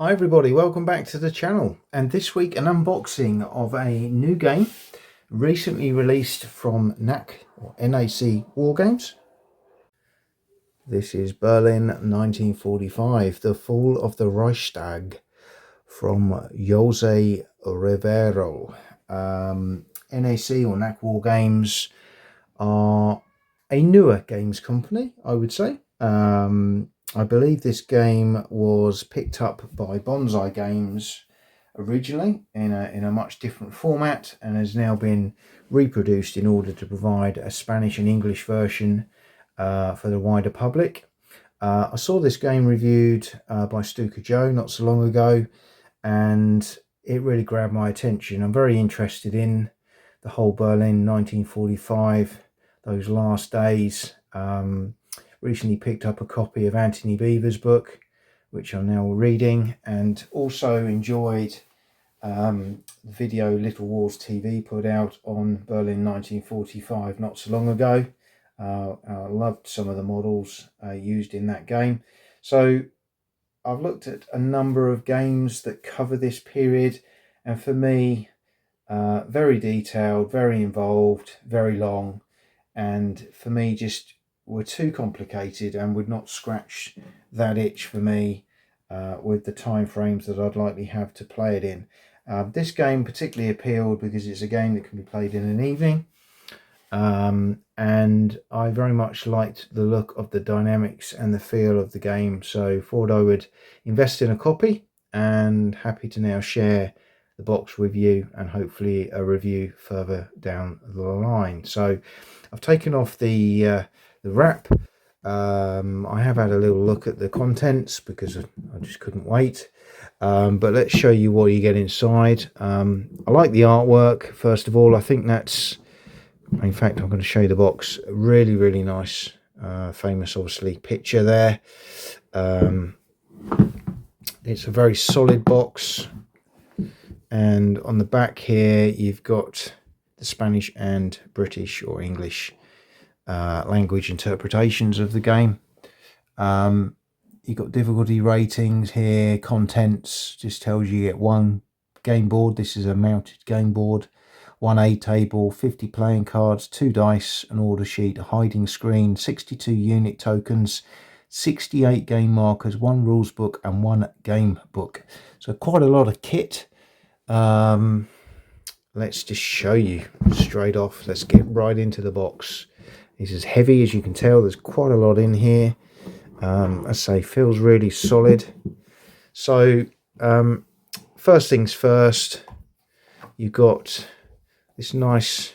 Hi everybody, welcome back to the channel, and this week an unboxing of a new game recently released from NAC or NAC Wargames. This is Berlin 1945, The Fall of the Reichstag from Jose Rivero. NAC or NAC Wargames are a newer games company, I would say. I believe this game was picked up by Bonsai Games originally in a much different format and has now been reproduced in order to provide a Spanish and English version for the wider public. I saw this game reviewed by Stuka Joe not so long ago, and it really grabbed my attention. I'm very interested in the whole Berlin 1945, those last days. Recently picked up a copy of Anthony Beevor's book, which I'm now reading, and also enjoyed the video Little Wars TV put out on Berlin 1945 not so long ago. I loved some of the models used in that game. So I've looked at a number of games that cover this period, and for me, very detailed, very involved, very long, and for me just were too complicated and would not scratch that itch for me with the time frames that I'd likely have to play it in. This game particularly appealed because it's a game that can be played in an evening, and I very much liked the look of the dynamics and the feel of the game, so thought I would invest in a copy, and happy to now share the box with you and hopefully a review further down the line. So I've taken off the wrap. I have had a little look at the contents because I just couldn't wait, but let's show you what you get inside. I like the artwork. First of all, I think that's, in fact, I'm going to show you the box. Really nice, famous obviously picture there. It's a very solid box, and on the back here you've got the Spanish and British or English language interpretations of the game. You've got difficulty ratings here, contents, just tells you get one game board. This is a mounted game board, 1 A table, 50 playing cards, 2 dice, an order sheet, a hiding screen, 62 unit tokens, 68 game markers, 1 rules book and 1 game book. So quite a lot of kit. Let's just show you straight off. Let's get right into the box. This is heavy, as you can tell. There's quite a lot in here. I say, feels really solid. So first things first, you've got this nice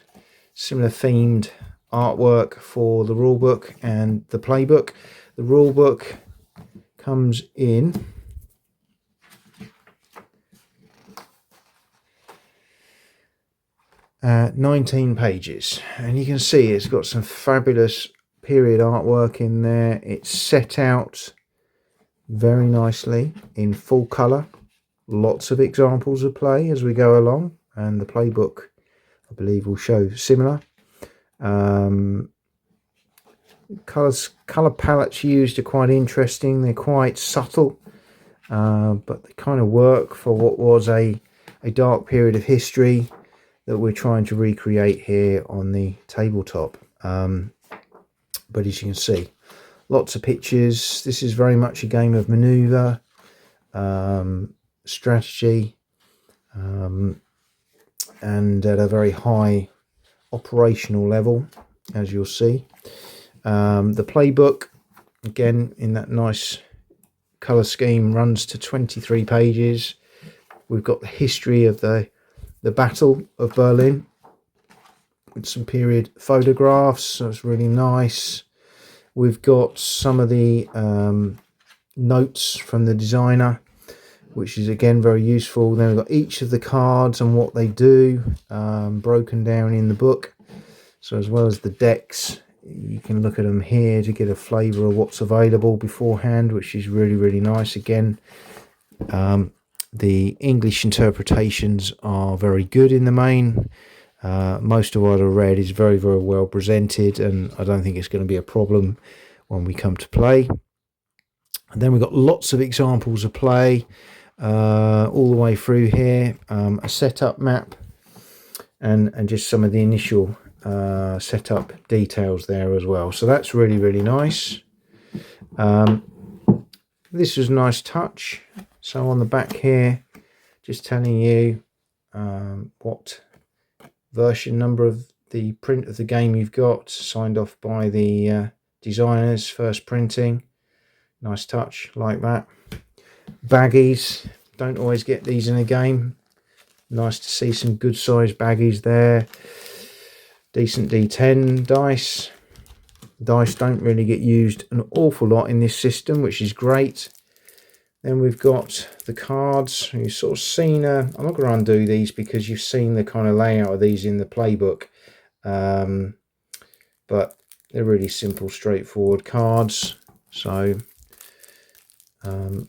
similar themed artwork for the rulebook and the playbook. The rulebook comes in 19 pages, and you can see it's got some fabulous period artwork in there. It's set out very nicely in full colour, lots of examples of play as we go along, and the playbook I believe will show similar. Colour palettes used are quite interesting. They're quite subtle, but they kind of work for what was a dark period of history that we're trying to recreate here on the tabletop. But as you can see, lots of pictures. This is very much a game of maneuver, strategy, and at a very high operational level, as you'll see. The playbook, again in that nice colour scheme, runs to 23 pages. We've got the history of the Battle of Berlin with some period photographs, so it's really nice. We've got some of the notes from the designer, which is again very useful. Then we've got each of the cards and what they do, broken down in the book. So as well as the decks, you can look at them here to get a flavour of what's available beforehand, which is really nice. Again, the English interpretations are very good in the main. Most of what I read is very well presented, and I don't think it's going to be a problem when we come to play. And then we've got lots of examples of play. all the way through here, a setup map, and just some of the initial setup details there as well. So that's really, really nice. This was a nice touch. So on the back here, just telling you what version number of the print of the game you've got, signed off by the designers, first printing. Nice touch like that. Baggies, don't always get these in a game. Nice to see some good sized baggies there. Decent D10 dice. Dice don't really get used an awful lot in this system, which is great. Then we've got the cards. You've sort of seen, I'm not going to undo these because you've seen the kind of layout of these in the playbook. But they're really simple, straightforward cards. So you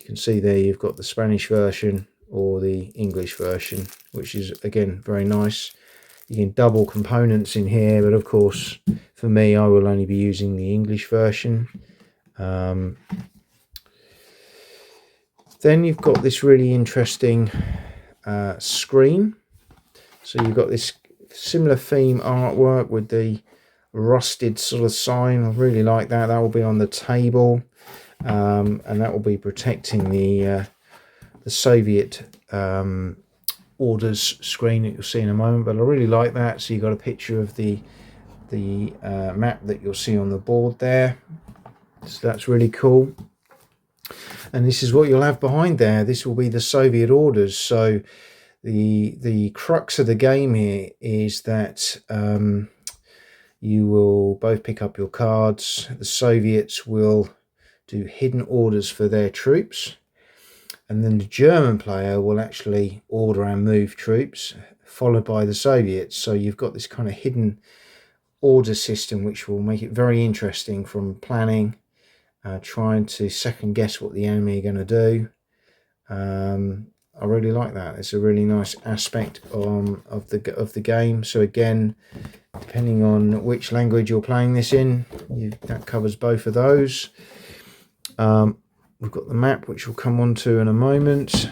can see there you've got the Spanish version or the English version, which is again very nice. You can double components in here, but of course for me I will only be using the English version. Then you've got this really interesting screen. So you've got this similar theme artwork with the rusted sort of sign. I really like that. That will be on the table, and that will be protecting the Soviet orders screen that you'll see in a moment. But I really like that. So you've got a picture of the map that you'll see on the board there. So that's really cool. And this is what you'll have behind there. This will be the Soviet orders. So the crux of the game here is that you will both pick up your cards. The Soviets will do hidden orders for their troops, and then the German player will actually order and move troops, followed by the Soviets. So you've got this kind of hidden order system, which will make it very interesting from planning, trying to second guess what the enemy are going to do. I really like that. It's a really nice aspect of the game. So again, depending on which language you're playing this in, that covers both of those. We've got the map, which we'll come on to in a moment.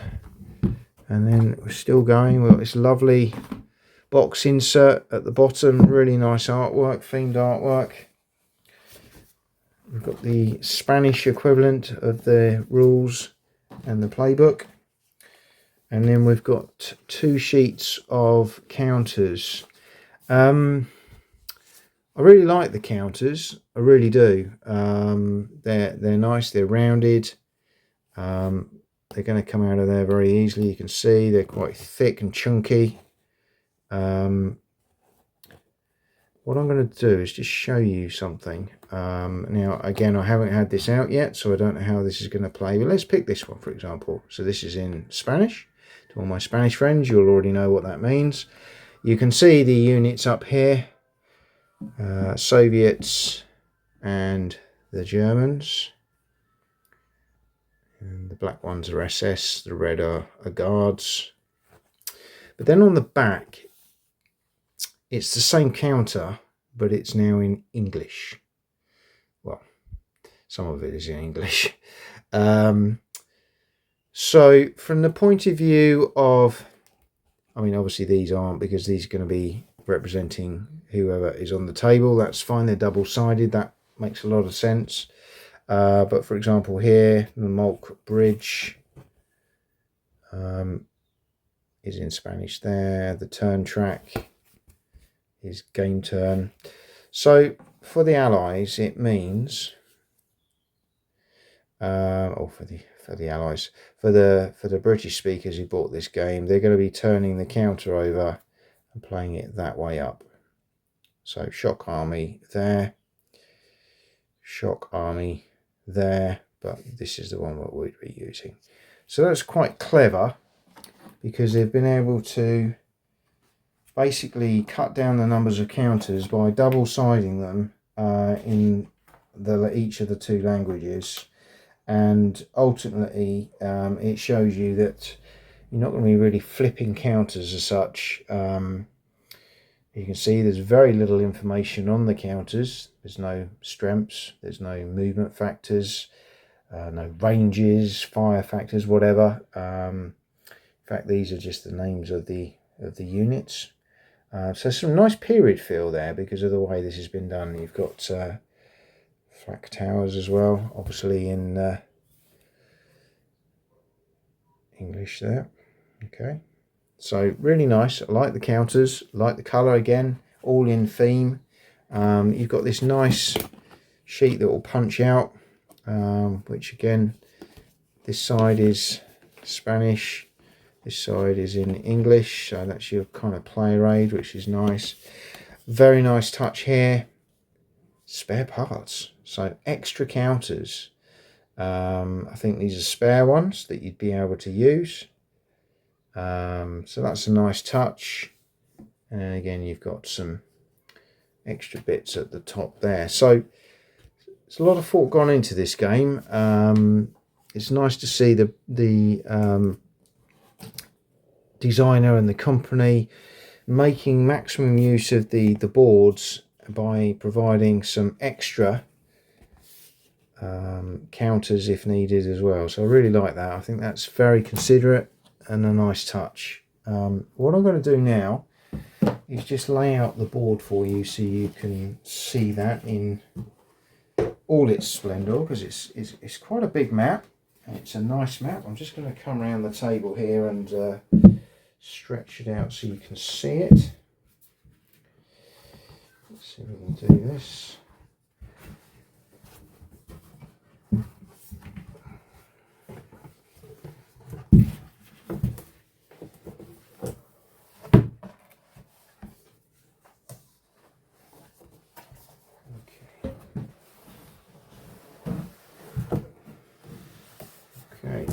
And then we're still going. We've got this lovely box insert at the bottom. Really nice artwork, themed artwork. We've got the Spanish equivalent of the rules and the playbook. And then we've got 2 sheets of counters. I really like the counters. I really do. They're nice. They're rounded. They're going to come out of there very easily. You can see they're quite thick and chunky. What I'm going to do is just show you something. Now, again, I haven't had this out yet, so I don't know how this is going to play. But let's pick this one, for example. So this is in Spanish. To all my Spanish friends, you'll already know what that means. You can see the units up here. Soviets and the Germans. And the black ones are SS, the red are guards. But then on the back, it's the same counter, but it's now in English. Well, some of it is in English. So from the point of view of, I mean, obviously these aren't, because these are going to be representing whoever is on the table. That's fine. They're double-sided. That makes a lot of sense. But for example, here, the Molk Bridge is in Spanish there. The turn track is game turn. So for the Allies, it means, or for the Allies, for the British speakers who bought this game, they're going to be turning the counter over and playing it that way up. So shock army there, shock army there, but this is the one that we'd be using. So that's quite clever, because they've been able to basically cut down the numbers of counters by double-siding them in each of the 2 languages. And ultimately, it shows you that you're not going to be really flipping counters as such. You can see there's very little information on the counters. There's no strengths, there's no movement factors. no ranges, fire factors, whatever. In fact, these are just the names of the units. So some nice period feel there because of the way this has been done. You've got flak towers as well, obviously in English there. Okay, so really nice. I like the counters, like the colour again, all in theme. You've got this nice sheet that will punch out, which again, this side is Spanish, this side is in English, so that's your kind of player aid, which is nice. Very nice touch here. Spare parts, so extra counters. I think these are spare ones that you'd be able to use. So that's a nice touch. And again, you've got some extra bits at the top there. So there's a lot of thought gone into this game. It's nice to see the designer and the company making maximum use of the boards by providing some extra counters if needed as well. So I really like that. I think that's very considerate and a nice touch. What I'm going to do now is just lay out the board for you so you can see that in all its splendour, because it's quite a big map and it's a nice map. I'm just going to come around the table here and stretch it out so you can see it. Let's see if we can do this. Okay.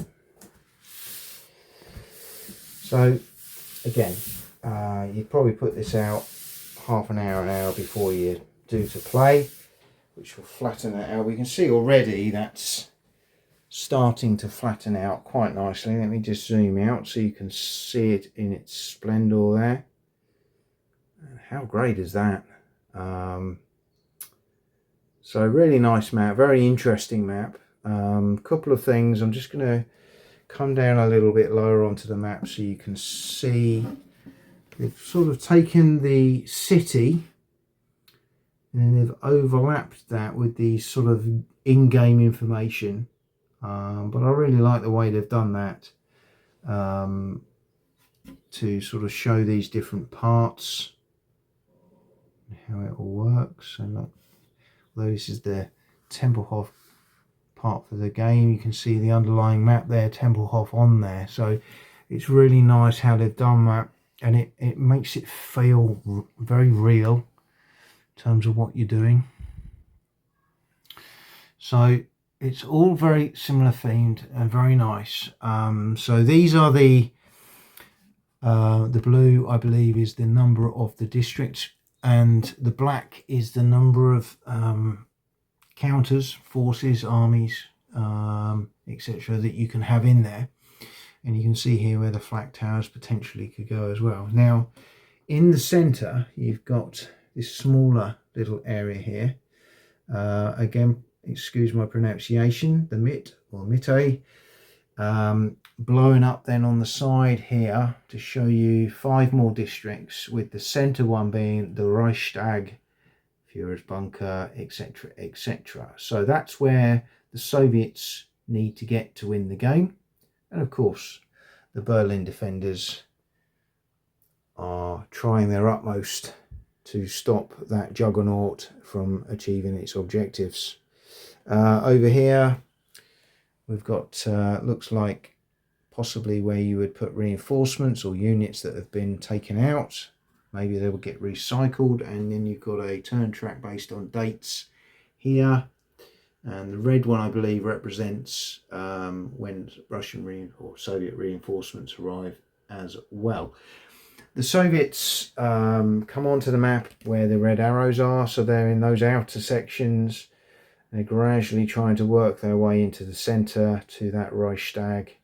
So again, you'd probably put this out half an hour before you do to play, which will flatten it out. We can see already that's starting to flatten out quite nicely. Let me just zoom out so you can see it in its splendour there. And how great is that? So really nice map, very interesting map. Couple of things. I'm just going to come down a little bit lower onto the map so you can see they've sort of taken the city and they've overlapped that with the sort of in-game information, but I really like the way they've done that to sort of show these different parts and how it all works. And look, although this is the Tempelhof part for the game, you can see the underlying map there, Tempelhof on there. So it's really nice how they've done that, and it makes it feel very real in terms of what you're doing. So it's all very similar themed and very nice. So these are the blue, I believe, is the number of the district, and the black is the number of counters, forces, armies, etc. that you can have in there. And you can see here where the flak towers potentially could go as well. Now in the center you've got this smaller little area here, again, excuse my pronunciation, the Mitte or Mitte, blowing up then on the side here to show you 5 more districts, with the center one being the Reichstag, Führer's bunker, etc, etc. So that's where the Soviets need to get to win the game. And of course the Berlin defenders are trying their utmost to stop that juggernaut from achieving its objectives. Over here we've got looks like possibly where you would put reinforcements or units that have been taken out. Maybe they will get recycled, and then you've got a turn track based on dates here. And the red one, I believe, represents when Russian or Soviet reinforcements arrive as well. The Soviets come onto the map where the red arrows are, so they're in those outer sections. They're gradually trying to work their way into the centre to that Reichstag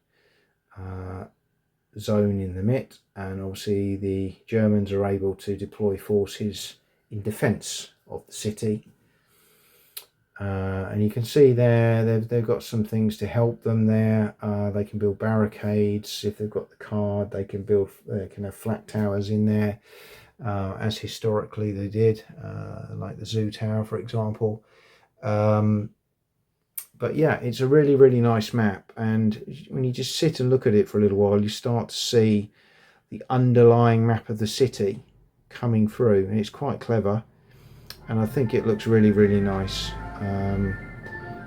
zone in the Mitte, and obviously the Germans are able to deploy forces in defence of the city. And you can see there they've got some things to help them there. They can build barricades. If they've got the card, they can have flat towers in there, as historically they did, like the zoo tower, for example. But yeah, it's a really, really nice map, and when you just sit and look at it for a little while, you start to see the underlying map of the city coming through, and it's quite clever, and I think it looks really, really nice.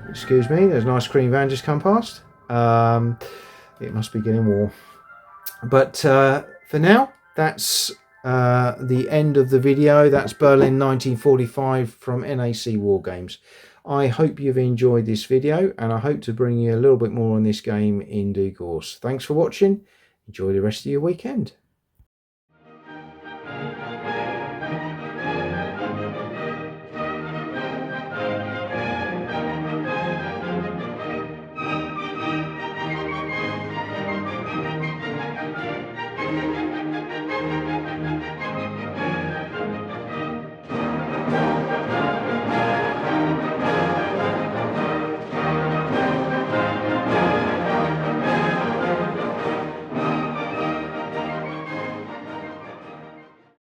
Excuse me, there's an ice cream van just come past. It must be getting warm. But for now, that's the end of the video. That's Berlin 1945 from NAC Wargames. I hope you've enjoyed this video, and I hope to bring you a little bit more on this game in due course. Thanks for watching. Enjoy the rest of your weekend.